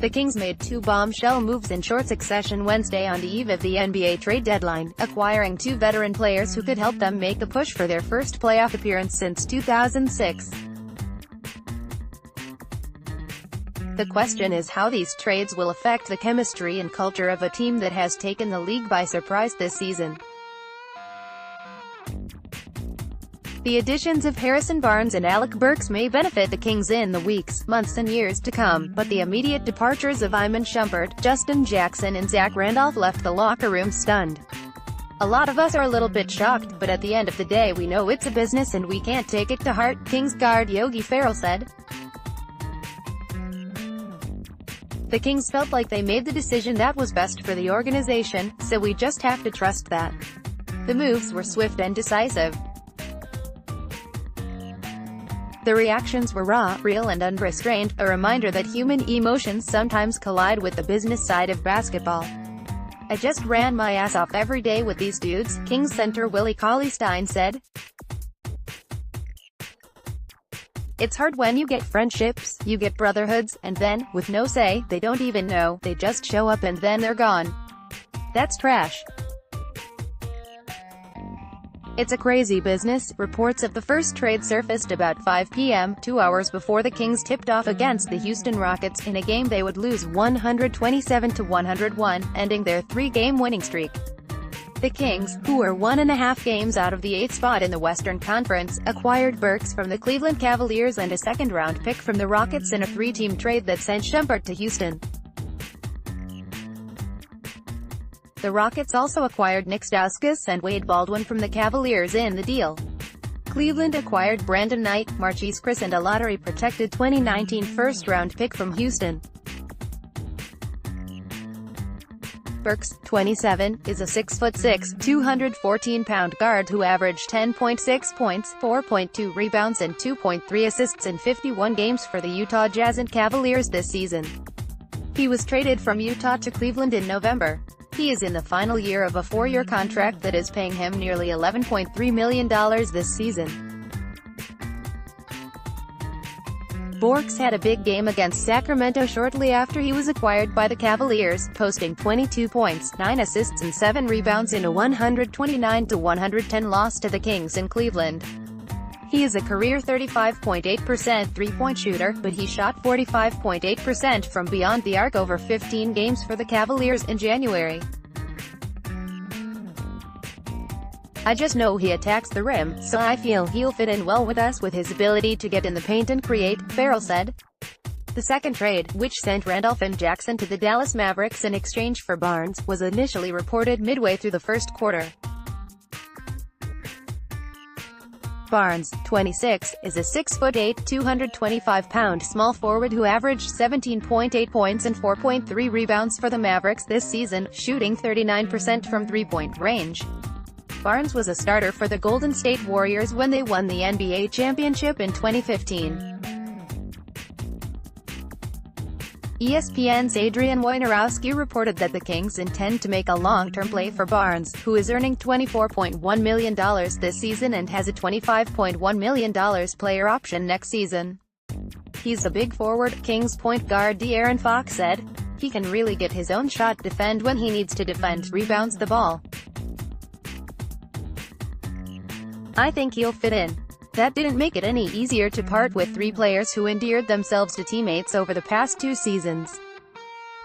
The Kings made two bombshell moves in short succession Wednesday on the eve of the NBA trade deadline, acquiring two veteran players who could help them make a push for their first playoff appearance since 2006. The question is how these trades will affect the chemistry and culture of a team that has taken the league by surprise this season. The additions of Harrison Barnes and Alec Burks may benefit the Kings in the weeks, months and years to come, but the immediate departures of Iman Shumpert, Justin Jackson and Zach Randolph left the locker room stunned. A lot of us are a little bit shocked, but at the end of the day we know it's a business and we can't take it to heart, Kings guard Yogi Ferrell said. The Kings felt like they made the decision that was best for the organization, so we just have to trust that. The moves were swift and decisive. The reactions were raw, real and unrestrained, a reminder that human emotions sometimes collide with the business side of basketball. I just ran my ass off every day with these dudes, Kings center Willie Cauley-Stein said. It's hard when you get friendships, you get brotherhoods, and then, with no say, they don't even know, they just show up and then they're gone. That's trash. It's a crazy business. Reports of the first trade surfaced about 5 p.m., 2 hours before the Kings tipped off against the Houston Rockets in a game they would lose 127-101, ending their 3-game winning streak. The Kings, who were 1.5 games out of the 8th spot in the Western Conference, acquired Burks from the Cleveland Cavaliers and a second-round pick from the Rockets in a 3-team trade that sent Shumpert to Houston. The Rockets also acquired Nick Stauskas and Wade Baldwin from the Cavaliers in the deal. Cleveland acquired Brandon Knight, Marquese Chriss and a lottery-protected 2019 first-round pick from Houston. Burks, 27, is a 6'6", 214-pound guard who averaged 10.6 points, 4.2 rebounds and 2.3 assists in 51 games for the Utah Jazz and Cavaliers this season. He was traded from Utah to Cleveland in November. He is in the final year of a 4-year contract that is paying him nearly $11.3 million this season. Burks had a big game against Sacramento shortly after he was acquired by the Cavaliers, posting 22 points, 9 assists and 7 rebounds in a 129-110 loss to the Kings in Cleveland. He is a career 35.8% three-point shooter, but he shot 45.8% from beyond the arc over 15 games for the Cavaliers in January. I just know he attacks the rim, so I feel he'll fit in well with us with his ability to get in the paint and create, Ferrell said. The second trade, which sent Randolph and Jackson to the Dallas Mavericks in exchange for Barnes, was initially reported midway through the first quarter. Barnes, 26, is a 6'8", 225-pound small forward who averaged 17.8 points and 4.3 rebounds for the Mavericks this season, shooting 39% from three-point range. Barnes was a starter for the Golden State Warriors when they won the NBA championship in 2015. ESPN's Adrian Wojnarowski reported that the Kings intend to make a long-term play for Barnes, who is earning $24.1 million this season and has a $25.1 million player option next season. He's a big forward, Kings point guard De'Aaron Fox said. He can really get his own shot, defend when he needs to defend, rebounds the ball. I think he'll fit in. That didn't make it any easier to part with 3 players who endeared themselves to teammates over the past 2 seasons.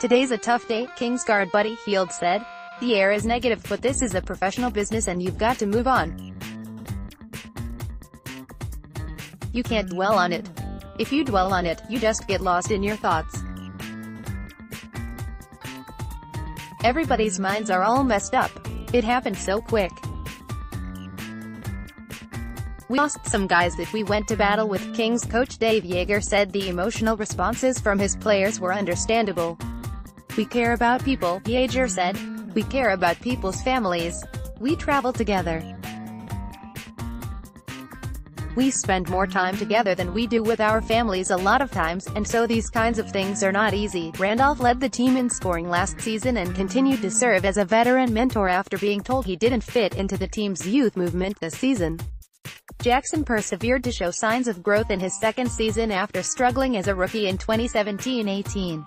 Today's a tough day, Kings guard Buddy Hield said. The air is negative, but this is a professional business and you've got to move on. You can't dwell on it. If you dwell on it, you just get lost in your thoughts. Everybody's minds are all messed up. It happened so quick. We lost some guys that we went to battle with, Kings coach Dave Yeager said. The emotional responses from his players were understandable. We care about people, Yeager said. We care about people's families. We travel together. We spend more time together than we do with our families a lot of times, and so these kinds of things are not easy. Randolph led the team in scoring last season and continued to serve as a veteran mentor after being told he didn't fit into the team's youth movement this season. Jackson persevered to show signs of growth in his second season after struggling as a rookie in 2017-18.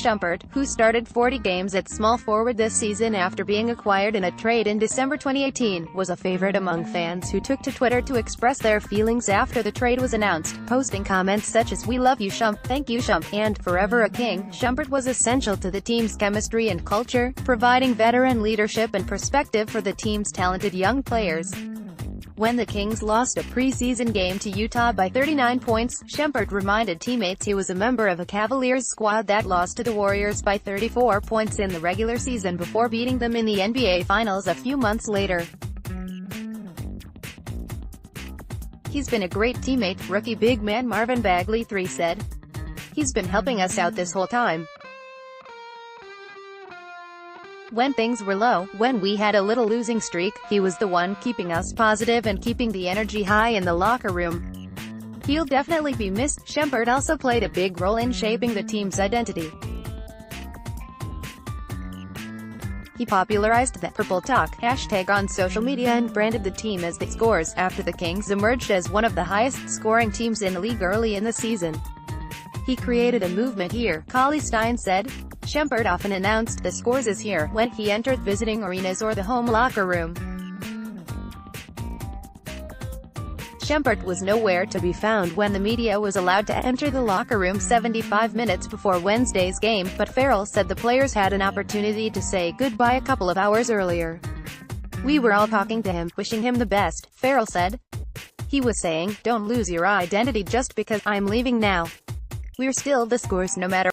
Shumpert, who started 40 games at small forward this season after being acquired in a trade in December 2018, was a favorite among fans who took to Twitter to express their feelings after the trade was announced, posting comments such as "We love you Shump," "Thank you Shump," and "Forever a King." Shumpert was essential to the team's chemistry and culture, providing veteran leadership and perspective for the team's talented young players. When the Kings lost a preseason game to Utah by 39 points, Shumpert reminded teammates he was a member of a Cavaliers squad that lost to the Warriors by 34 points in the regular season before beating them in the NBA Finals a few months later. "He's been a great teammate," rookie big man Marvin Bagley III said. "He's been helping us out this whole time. When things were low, when we had a little losing streak, he was the one keeping us positive and keeping the energy high in the locker room. He'll definitely be missed." Shumpert also played a big role in shaping the team's identity. He popularized the "Purple Talk" hashtag on social media and branded the team as the Scores, after the Kings emerged as one of the highest-scoring teams in the league early in the season. "He created a movement here," Cauley Stein said. Shumpert often announced "The Scores is here" when he entered visiting arenas or the home locker room. Shumpert was nowhere to be found when the media was allowed to enter the locker room 75 minutes before Wednesday's game, but Farrell said the players had an opportunity to say goodbye a couple of hours earlier. "We were all talking to him, wishing him the best," Farrell said. "He was saying, 'Don't lose your identity just because I'm leaving now. We're still the Scores no matter